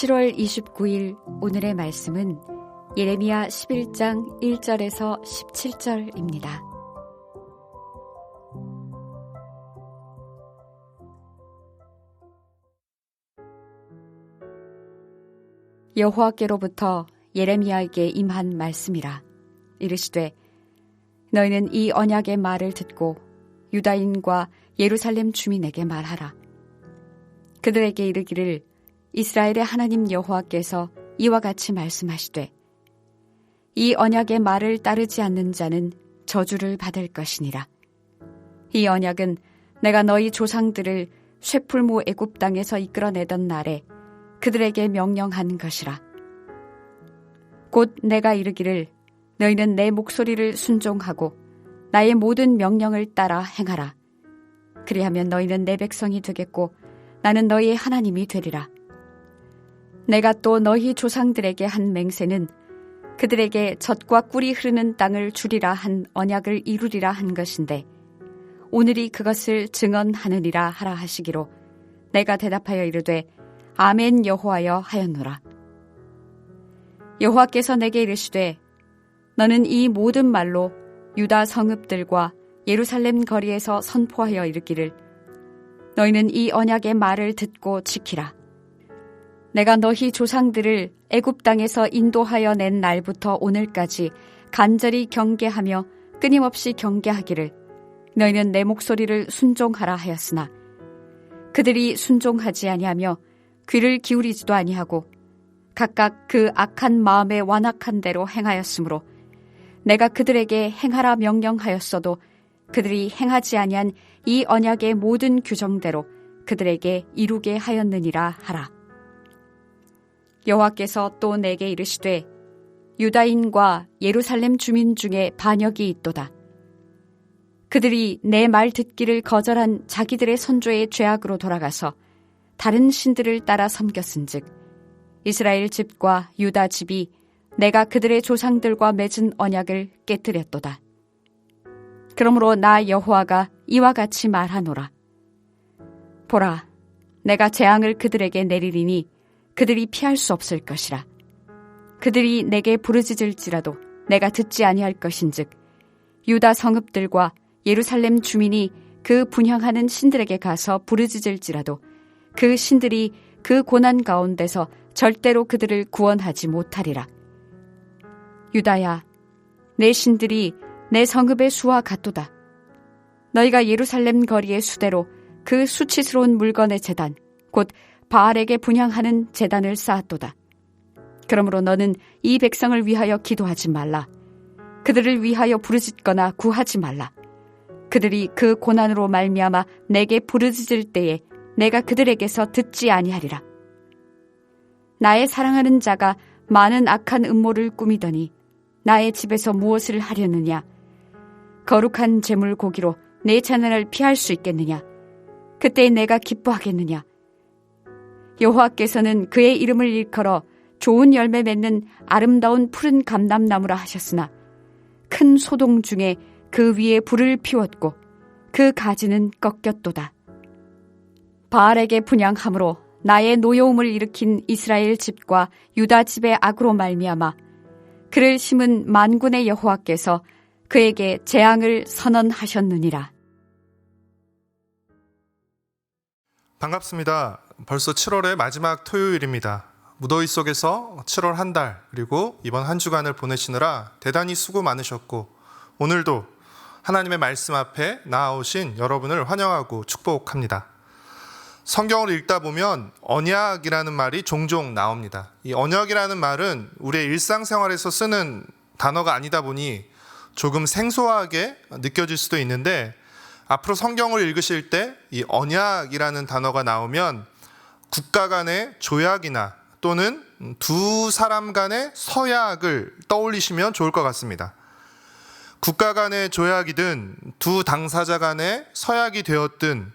7월 29일 오늘의 말씀은 예레미야 11장 1절에서 17절입니다. 여호와께로부터 예레미야에게 임한 말씀이라. 이르시되 너희는 이 언약의 말을 듣고 유다인과 예루살렘 주민에게 말하라. 그들에게 이르기를 이스라엘의 하나님 여호와께서 이와 같이 말씀하시되 이 언약의 말을 따르지 않는 자는 저주를 받을 것이니라. 이 언약은 내가 너희 조상들을 쇠풀무 애굽 땅에서 이끌어내던 날에 그들에게 명령한 것이라. 곧 내가 이르기를 너희는 내 목소리를 순종하고 나의 모든 명령을 따라 행하라. 그리하면 너희는 내 백성이 되겠고 나는 너희의 하나님이 되리라. 내가 또 너희 조상들에게 한 맹세는 그들에게 젖과 꿀이 흐르는 땅을 주리라 한 언약을 이루리라 한 것인데 오늘이 그것을 증언하느니라 하라 하시기로 내가 대답하여 이르되 아멘 여호와여 하였노라. 여호와께서 내게 이르시되 너는 이 모든 말로 유다 성읍들과 예루살렘 거리에서 선포하여 이르기를 너희는 이 언약의 말을 듣고 지키라. 내가 너희 조상들을 애굽 땅에서 인도하여 낸 날부터 오늘까지 간절히 경계하며 끊임없이 경계하기를 너희는 내 목소리를 순종하라 하였으나 그들이 순종하지 아니하며 귀를 기울이지도 아니하고 각각 그 악한 마음에 완악한 대로 행하였으므로 내가 그들에게 행하라 명령하였어도 그들이 행하지 아니한 이 언약의 모든 규정대로 그들에게 이루게 하였느니라 하라. 여호와께서 또 내게 이르시되 유다인과 예루살렘 주민 중에 반역이 있도다. 그들이 내 말 듣기를 거절한 자기들의 선조의 죄악으로 돌아가서 다른 신들을 따라 섬겼은즉 이스라엘 집과 유다 집이 내가 그들의 조상들과 맺은 언약을 깨뜨렸도다. 그러므로 나 여호와가 이와 같이 말하노라. 보라, 내가 재앙을 그들에게 내리리니 그들이 피할 수 없을 것이라. 그들이 내게 부르짖을지라도 내가 듣지 아니할 것인즉 유다 성읍들과 예루살렘 주민이 그 분향하는 신들에게 가서 부르짖을지라도 그 신들이 그 고난 가운데서 절대로 그들을 구원하지 못하리라. 유다야, 내 신들이 내 성읍의 수와 같도다. 너희가 예루살렘 거리의 수대로 그 수치스러운 물건의 제단, 곧 바알에게 분향하는 제단을 쌓았도다. 그러므로 너는 이 백성을 위하여 기도하지 말라. 그들을 위하여 부르짖거나 구하지 말라. 그들이 그 고난으로 말미암아 내게 부르짖을 때에 내가 그들에게서 듣지 아니하리라. 나의 사랑하는 자가 많은 악한 음모를 꾸미더니 나의 집에서 무엇을 하려느냐? 거룩한 제물 고기로 내 재난을 피할 수 있겠느냐? 그때 내가 기뻐하겠느냐? 여호와께서는 그의 이름을 일컬어 좋은 열매 맺는 아름다운 푸른 감람나무라 하셨으나 큰 소동 중에 그 위에 불을 피웠고 그 가지는 꺾였도다. 바알에게 분향함으로 나의 노여움을 일으킨 이스라엘 집과 유다 집의 악으로 말미암아 그를 심은 만군의 여호와께서 그에게 재앙을 선언하셨느니라. 반갑습니다. 벌써 7월의 마지막 토요일입니다. 무더위 속에서 7월 한 달 그리고 이번 한 주간을 보내시느라 대단히 수고 많으셨고 오늘도 하나님의 말씀 앞에 나아오신 여러분을 환영하고 축복합니다. 성경을 읽다 보면 언약이라는 말이 종종 나옵니다. 이 언약이라는 말은 우리의 일상생활에서 쓰는 단어가 아니다 보니 조금 생소하게 느껴질 수도 있는데 앞으로 성경을 읽으실 때 이 언약이라는 단어가 나오면 국가 간의 조약이나 또는 두 사람 간의 서약을 떠올리시면 좋을 것 같습니다. 국가 간의 조약이든 두 당사자 간의 서약이 되었든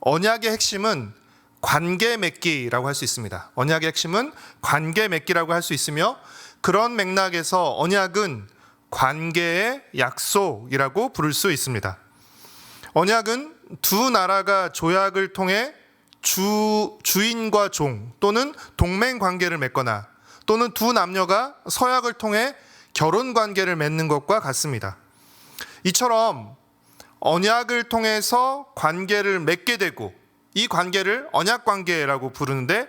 언약의 핵심은 관계 맺기라고 할 수 있습니다. 언약의 핵심은 관계 맺기라고 할 수 있으며 그런 맥락에서 언약은 관계의 약속이라고 부를 수 있습니다. 언약은 두 나라가 조약을 통해 주인과 종 또는 동맹 관계를 맺거나 또는 두 남녀가 서약을 통해 결혼 관계를 맺는 것과 같습니다. 이처럼 언약을 통해서 관계를 맺게 되고 이 관계를 언약 관계라고 부르는데,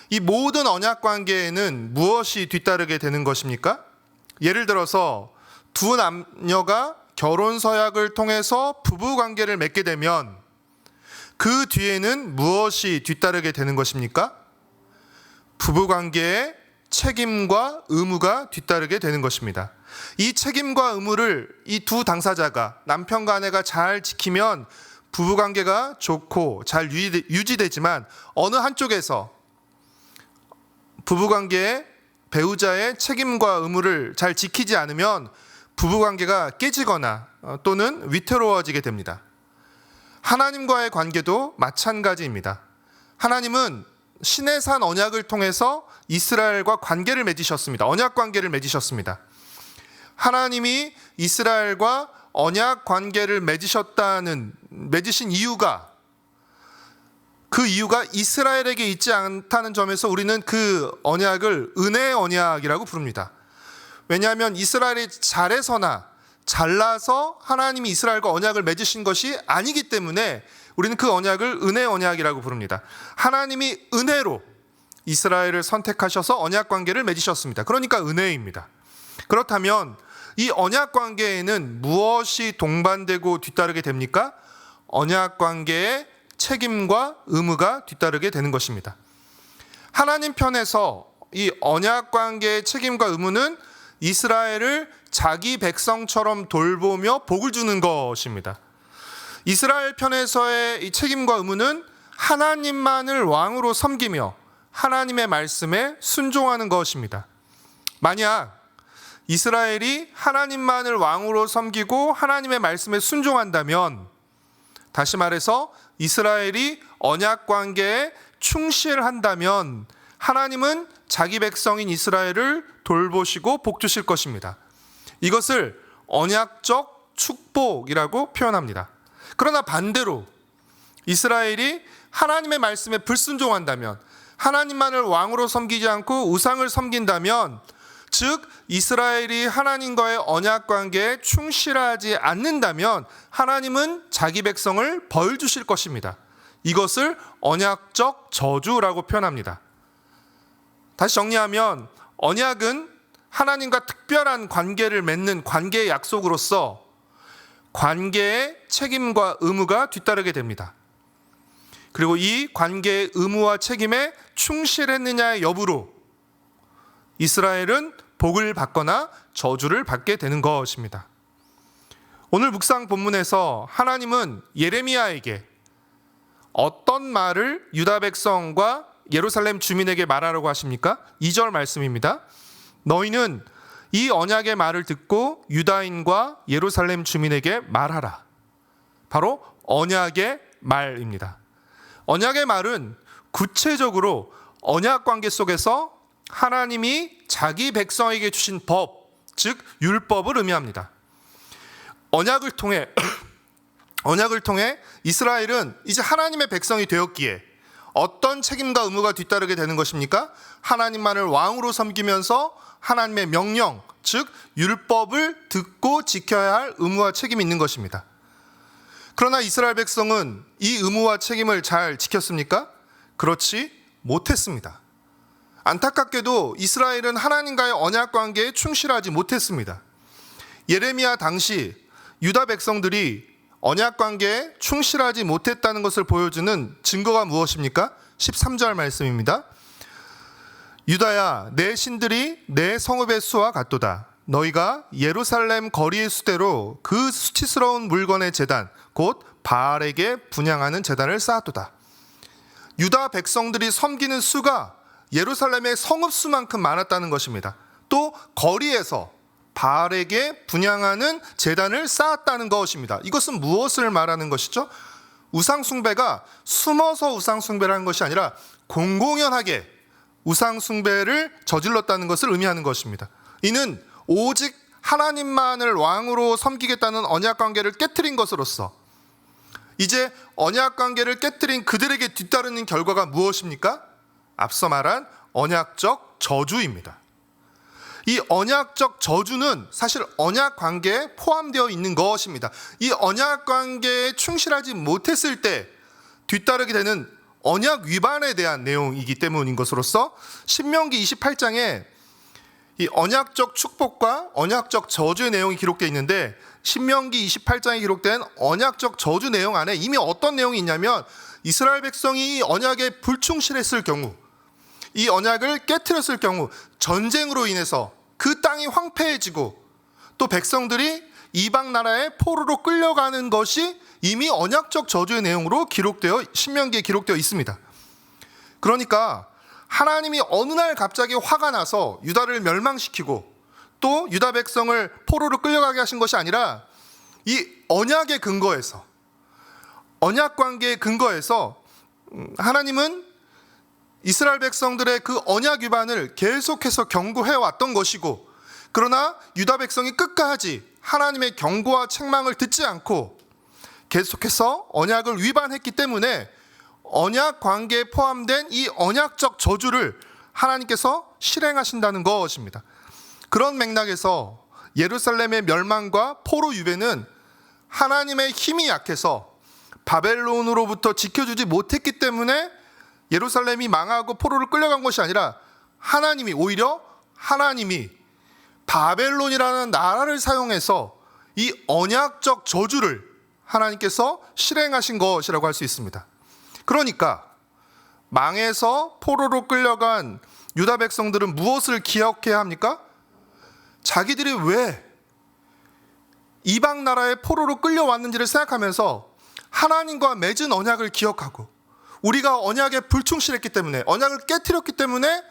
이 모든 언약 관계에는 무엇이 뒤따르게 되는 것입니까? 예를 들어서 두 남녀가 결혼 서약을 통해서 부부 관계를 맺게 되면 그 뒤에는 무엇이 뒤따르게 되는 것입니까? 부부 관계에 책임과 의무가 뒤따르게 되는 것입니다. 이 책임과 의무를 이 두 당사자가, 남편과 아내가 잘 지키면 부부 관계가 좋고 잘 유지되지만, 어느 한쪽에서 부부 관계에 배우자의 책임과 의무를 잘 지키지 않으면 부부 관계가 깨지거나 또는 위태로워지게 됩니다. 하나님과의 관계도 마찬가지입니다. 하나님은 시내산 언약을 통해서 이스라엘과 관계를 맺으셨습니다. 언약 관계를 맺으셨습니다. 하나님이 이스라엘과 언약 관계를 맺으신 이유가, 그 이유가 이스라엘에게 있지 않다는 점에서 우리는 그 언약을 은혜의 언약이라고 부릅니다. 왜냐하면 이스라엘이 잘해서나 잘나서 하나님이 이스라엘과 언약을 맺으신 것이 아니기 때문에 우리는 그 언약을 은혜의 언약이라고 부릅니다. 하나님이 은혜로 이스라엘을 선택하셔서 언약 관계를 맺으셨습니다. 그러니까 은혜입니다. 그렇다면 이 언약 관계에는 무엇이 동반되고 뒤따르게 됩니까? 언약 관계에 책임과 의무가 뒤따르게 되는 것입니다. 하나님 편에서 이 언약 관계의 책임과 의무는 이스라엘을 자기 백성처럼 돌보며 복을 주는 것입니다. 이스라엘 편에서의 이 책임과 의무는 하나님만을 왕으로 섬기며 하나님의 말씀에 순종하는 것입니다. 만약 이스라엘이 하나님만을 왕으로 섬기고 하나님의 말씀에 순종한다면, 다시 말해서 이스라엘이 언약 관계에 충실한다면 하나님은 자기 백성인 이스라엘을 돌보시고 복 주실 것입니다. 이것을 언약적 축복이라고 표현합니다. 그러나 반대로 이스라엘이 하나님의 말씀에 불순종한다면, 하나님만을 왕으로 섬기지 않고 우상을 섬긴다면, 즉 이스라엘이 하나님과의 언약 관계에 충실하지 않는다면 하나님은 자기 백성을 벌 주실 것입니다. 이것을 언약적 저주라고 표현합니다. 다시 정리하면, 언약은 하나님과 특별한 관계를 맺는 관계의 약속으로서 관계의 책임과 의무가 뒤따르게 됩니다. 그리고 이 관계의 의무와 책임에 충실했느냐의 여부로 이스라엘은 복을 받거나 저주를 받게 되는 것입니다. 오늘 묵상 본문에서 하나님은 예레미야에게 어떤 말을 유다 백성과 예루살렘 주민에게 말하라고 하십니까? 2절 말씀입니다. 너희는 이 언약의 말을 듣고 유다인과 예루살렘 주민에게 말하라. 바로 언약의 말입니다. 언약의 말은 구체적으로 언약 관계 속에서 하나님이 자기 백성에게 주신 법, 즉 율법을 의미합니다. 언약을 통해 이스라엘은 이제 하나님의 백성이 되었기에 어떤 책임과 의무가 뒤따르게 되는 것입니까? 하나님만을 왕으로 섬기면서 하나님의 명령, 즉 율법을 듣고 지켜야 할 의무와 책임이 있는 것입니다. 그러나 이스라엘 백성은 이 의무와 책임을 잘 지켰습니까? 그렇지 못했습니다. 안타깝게도 이스라엘은 하나님과의 언약 관계에 충실하지 못했습니다. 예레미야 당시 유다 백성들이 언약 관계에 충실하지 못했다는 것을 보여주는 증거가 무엇입니까? 13절 말씀입니다. 유다야, 내 신들이 내 성읍의 수와 같도다. 너희가 예루살렘 거리의 수대로 그 수치스러운 물건의 제단, 곧 바알에게 분향하는 제단을 쌓았도다. 유다 백성들이 섬기는 수가 예루살렘의 성읍 수만큼 많았다는 것입니다. 또 거리에서 바알에게 분향하는 제단을 쌓았다는 것입니다. 이것은 무엇을 말하는 것이죠? 우상숭배가 숨어서 우상숭배를 하는 것이 아니라 공공연하게 우상숭배를 저질렀다는 것을 의미하는 것입니다. 이는 오직 하나님만을 왕으로 섬기겠다는 언약관계를 깨트린 것으로서 이제 언약 관계를 깨뜨린 그들에게 뒤따르는 결과가 무엇입니까? 앞서 말한 언약적 저주입니다. 이 언약적 저주는 사실 언약 관계에 포함되어 있는 것입니다. 이 언약 관계에 충실하지 못했을 때 뒤따르게 되는 언약 위반에 대한 내용이기 때문인 것으로서 신명기 28장에 이 언약적 축복과 언약적 저주의 내용이 기록되어 있는데, 신명기 28장에 기록된 언약적 저주 내용 안에 이미 어떤 내용이 있냐면, 이스라엘 백성이 이 언약에 불충실했을 경우, 이 언약을 깨트렸을 경우 전쟁으로 인해서 그 땅이 황폐해지고 또 백성들이 이방 나라의 포로로 끌려가는 것이 이미 언약적 저주의 내용으로 신명기에 기록되어 있습니다. 그러니까 하나님이 어느 날 갑자기 화가 나서 유다를 멸망시키고 또 유다 백성을 포로로 끌려가게 하신 것이 아니라, 이 언약의 근거에서, 언약 관계의 근거에서 하나님은 이스라엘 백성들의 그 언약 위반을 계속해서 경고해 왔던 것이고, 그러나 유다 백성이 끝까지 하나님의 경고와 책망을 듣지 않고 계속해서 언약을 위반했기 때문에 언약 관계에 포함된 이 언약적 저주를 하나님께서 실행하신다는 것입니다. 그런 맥락에서 예루살렘의 멸망과 포로 유배는 하나님의 힘이 약해서 바벨론으로부터 지켜주지 못했기 때문에 예루살렘이 망하고 포로를 끌려간 것이 아니라, 오히려 하나님이 바벨론이라는 나라를 사용해서 이 언약적 저주를 하나님께서 실행하신 것이라고 할 수 있습니다. 그러니까 망해서 포로로 끌려간 유다 백성들은 무엇을 기억해야 합니까? 자기들이 왜 이방 나라의 포로로 끌려왔는지를 생각하면서 하나님과 맺은 언약을 기억하고, 우리가 언약에 불충실했기 때문에, 언약을 깨트렸기 때문에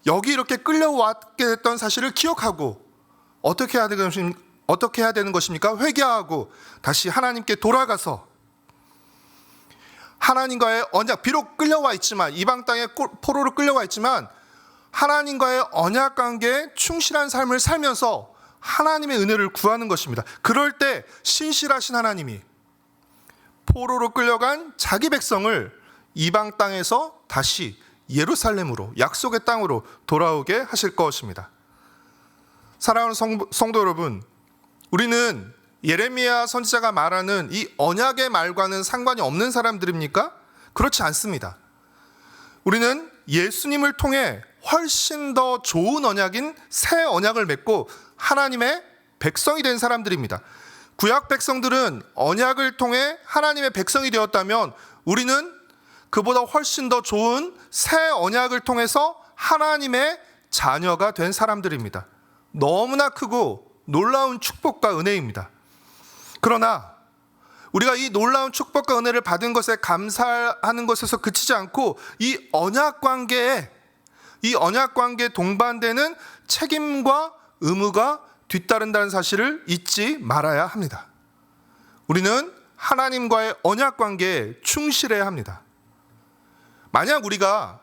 여기 이렇게 끌려왔게 됐던 사실을 기억하고 어떻게 해야 되는 것입니까? 회개하고 다시 하나님께 돌아가서 하나님과의 언약, 비록 끌려와 있지만, 이방 땅에 포로로 끌려와 있지만 하나님과의 언약 관계에 충실한 삶을 살면서 하나님의 은혜를 구하는 것입니다. 그럴 때 신실하신 하나님이 포로로 끌려간 자기 백성을 이방 땅에서 다시 예루살렘으로, 약속의 땅으로 돌아오게 하실 것입니다. 사랑하는 성도 여러분, 우리는 예레미야 선지자가 말하는 이 언약의 말과는 상관이 없는 사람들입니까? 그렇지 않습니다. 우리는 예수님을 통해 훨씬 더 좋은 언약인 새 언약을 맺고 하나님의 백성이 된 사람들입니다. 구약 백성들은 언약을 통해 하나님의 백성이 되었다면, 우리는 그보다 훨씬 더 좋은 새 언약을 통해서 하나님의 자녀가 된 사람들입니다. 너무나 크고 놀라운 축복과 은혜입니다. 그러나 우리가 이 놀라운 축복과 은혜를 받은 것에 감사하는 것에서 그치지 않고, 이 언약 관계에 동반되는 책임과 의무가 뒤따른다는 사실을 잊지 말아야 합니다. 우리는 하나님과의 언약 관계에 충실해야 합니다. 만약 우리가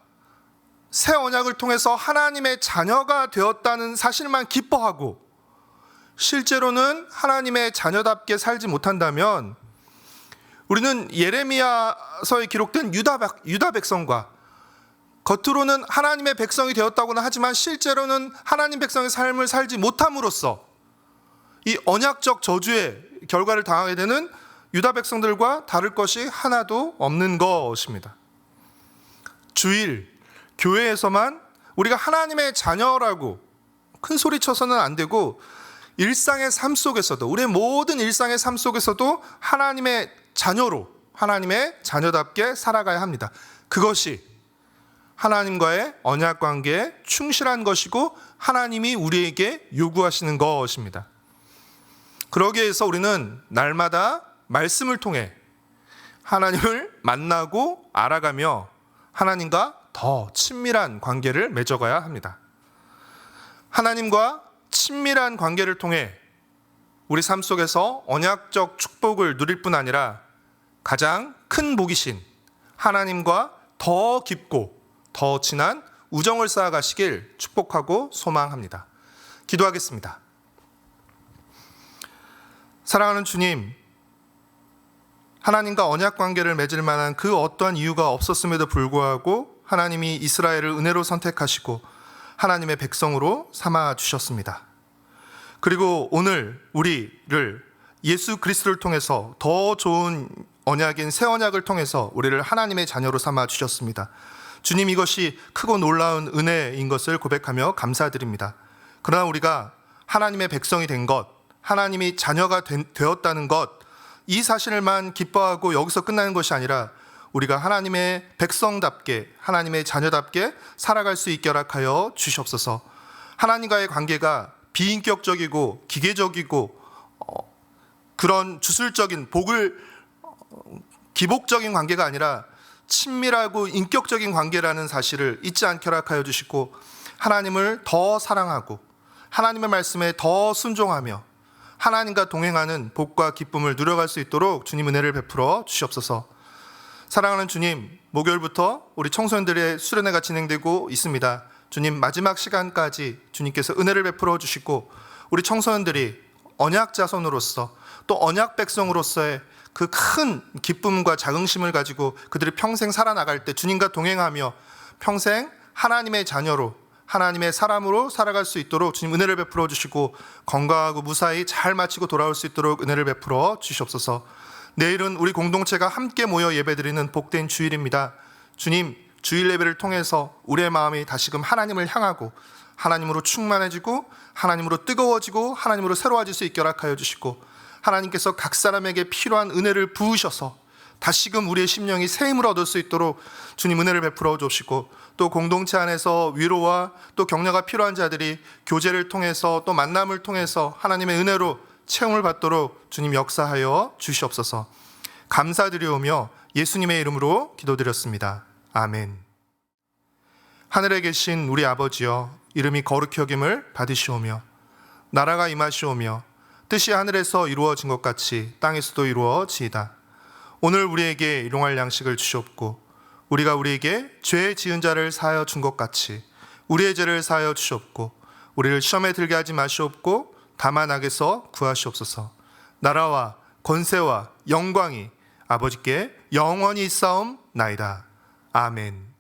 새 언약을 통해서 하나님의 자녀가 되었다는 사실만 기뻐하고 실제로는 하나님의 자녀답게 살지 못한다면, 우리는 예레미야서에 기록된 유다 백성과 겉으로는 하나님의 백성이 되었다고는 하지만 실제로는 하나님 백성의 삶을 살지 못함으로써 이 언약적 저주의 결과를 당하게 되는 유다 백성들과 다를 것이 하나도 없는 것입니다. 주일, 교회에서만 우리가 하나님의 자녀라고 큰 소리 쳐서는 안 되고, 일상의 삶 속에서도, 우리의 모든 일상의 삶 속에서도 하나님의 자녀로, 하나님의 자녀답게 살아가야 합니다. 그것이 하나님과의 언약 관계에 충실한 것이고 하나님이 우리에게 요구하시는 것입니다. 그러기 위해서 우리는 날마다 말씀을 통해 하나님을 만나고 알아가며 하나님과 더 친밀한 관계를 맺어가야 합니다. 하나님과 친밀한 관계를 통해 우리 삶 속에서 언약적 축복을 누릴 뿐 아니라 가장 큰 복이신 하나님과 더 깊고 더 진한 우정을 쌓아가시길 축복하고 소망합니다. 기도하겠습니다. 사랑하는 주님, 하나님과 언약 관계를 맺을 만한 그 어떠한 이유가 없었음에도 불구하고 하나님이 이스라엘을 은혜로 선택하시고 하나님의 백성으로 삼아 주셨습니다. 그리고 오늘 우리를 예수 그리스도를 통해서 더 좋은 언약인 새 언약을 통해서 우리를 하나님의 자녀로 삼아 주셨습니다. 주님, 이것이 크고 놀라운 은혜인 것을 고백하며 감사드립니다. 그러나 우리가 하나님의 백성이 된 것, 하나님이 자녀가 되었다는 것, 이 사실만 기뻐하고 여기서 끝나는 것이 아니라 우리가 하나님의 백성답게, 하나님의 자녀답게 살아갈 수 있게 허락하여 주시옵소서. 하나님과의 관계가 비인격적이고 기계적이고 그런 주술적인 기복적인 관계가 아니라 친밀하고 인격적인 관계라는 사실을 잊지 않게 허락하여 주시고, 하나님을 더 사랑하고 하나님의 말씀에 더 순종하며 하나님과 동행하는 복과 기쁨을 누려갈 수 있도록 주님 은혜를 베풀어 주시옵소서. 사랑하는 주님, 목요일부터 우리 청소년들의 수련회가 진행되고 있습니다. 주님, 마지막 시간까지 주님께서 은혜를 베풀어 주시고 우리 청소년들이 언약 자손으로서 또 언약 백성으로서의 그 큰 기쁨과 자긍심을 가지고 그들이 평생 살아나갈 때 주님과 동행하며 평생 하나님의 자녀로, 하나님의 사람으로 살아갈 수 있도록 주님 은혜를 베풀어 주시고 건강하고 무사히 잘 마치고 돌아올 수 있도록 은혜를 베풀어 주시옵소서. 내일은 우리 공동체가 함께 모여 예배드리는 복된 주일입니다. 주님, 주일 예배를 통해서 우리의 마음이 다시금 하나님을 향하고 하나님으로 충만해지고 하나님으로 뜨거워지고 하나님으로 새로워질 수 있게 허락하여 주시고, 하나님께서 각 사람에게 필요한 은혜를 부으셔서 다시금 우리의 심령이 새 힘을 얻을 수 있도록 주님 은혜를 베풀어 주시고, 또 공동체 안에서 위로와 또 격려가 필요한 자들이 교제를 통해서 또 만남을 통해서 하나님의 은혜로 채움을 받도록 주님 역사하여 주시옵소서. 감사드리오며 예수님의 이름으로 기도드렸습니다. 아멘. 하늘에 계신 우리 아버지여, 이름이 거룩히 여김을 받으시오며 나라가 임하시오며 뜻이 하늘에서 이루어진 것 같이 땅에서도 이루어지이다. 오늘 우리에게 일용할 양식을 주시옵고 우리가 우리에게 죄 지은 자를 사하여 준 것 같이 우리의 죄를 사하여 주시옵고 우리를 시험에 들게 하지 마시옵고 다만 악에서 구하시옵소서. 나라와 권세와 영광이 아버지께 영원히 있사옵나이다. 아멘.